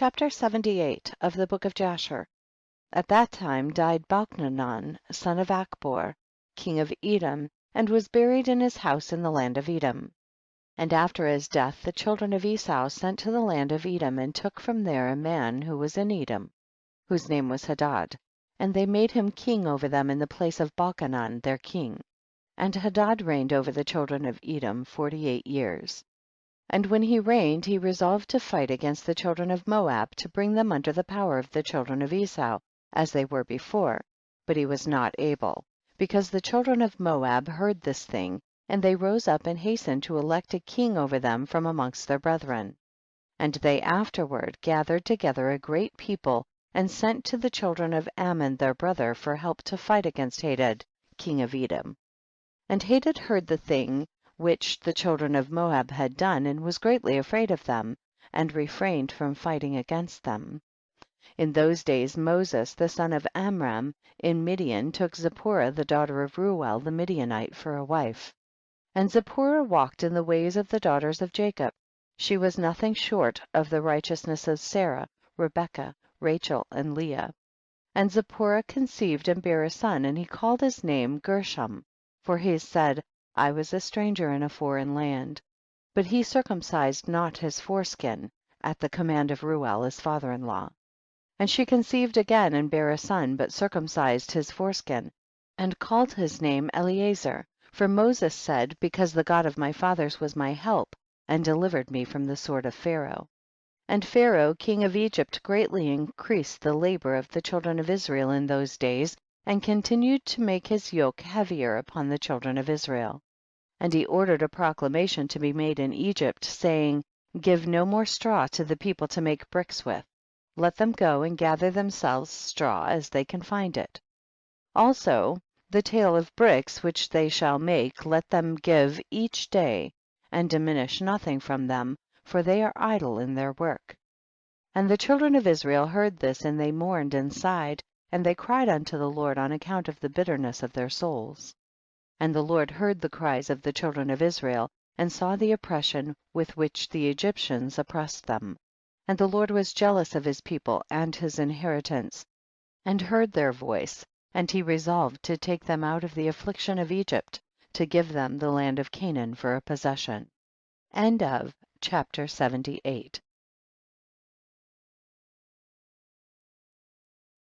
Chapter 78 of the Book of Jasher. At that time died Balchanan, son of Achbor, king of Edom, and was buried in his house in the land of Edom. And after his death the children of Esau sent to the land of Edom, and took from there a man who was in Edom, whose name was Hadad, and they made him king over them in the place of Balchanan their king. And Hadad reigned over the children of Edom 48 years. And when he reigned, he resolved to fight against the children of Moab, to bring them under the power of the children of Esau, as they were before, but he was not able, because the children of Moab heard this thing, and they rose up and hastened to elect a king over them from amongst their brethren. And they afterward gathered together a great people, and sent to the children of Ammon their brother for help to fight against Hadad, king of Edom. And Hadad heard the thing which the children of Moab had done, and was greatly afraid of them, and refrained from fighting against them. In those days Moses the son of Amram in Midian took Zipporah the daughter of Reuel the Midianite for a wife. And Zipporah walked in the ways of the daughters of Jacob. She was nothing short of the righteousness of Sarah, Rebekah, Rachel, and Leah. And Zipporah conceived and bare a son, and he called his name Gershom, for he said, I was a stranger in a foreign land. But he circumcised not his foreskin, at the command of Reuel his father-in-law. And she conceived again and bare a son, but circumcised his foreskin, and called his name Eliezer, for Moses said, because the God of my fathers was my help, and delivered me from the sword of Pharaoh. And Pharaoh king of Egypt greatly increased the labor of the children of Israel in those days, and continued to make his yoke heavier upon the children of Israel. And he ordered a proclamation to be made in Egypt, saying, give no more straw to the people to make bricks with. Let them go and gather themselves straw as they can find it. Also the tale of bricks which they shall make let them give each day, and diminish nothing from them, for they are idle in their work. And the children of Israel heard this, and they mourned and sighed, and they cried unto the Lord on account of the bitterness of their souls. And the Lord heard the cries of the children of Israel, and saw the oppression with which the Egyptians oppressed them. And the Lord was jealous of his people and his inheritance, and heard their voice, and he resolved to take them out of the affliction of Egypt, to give them the land of Canaan for a possession. End of chapter 78.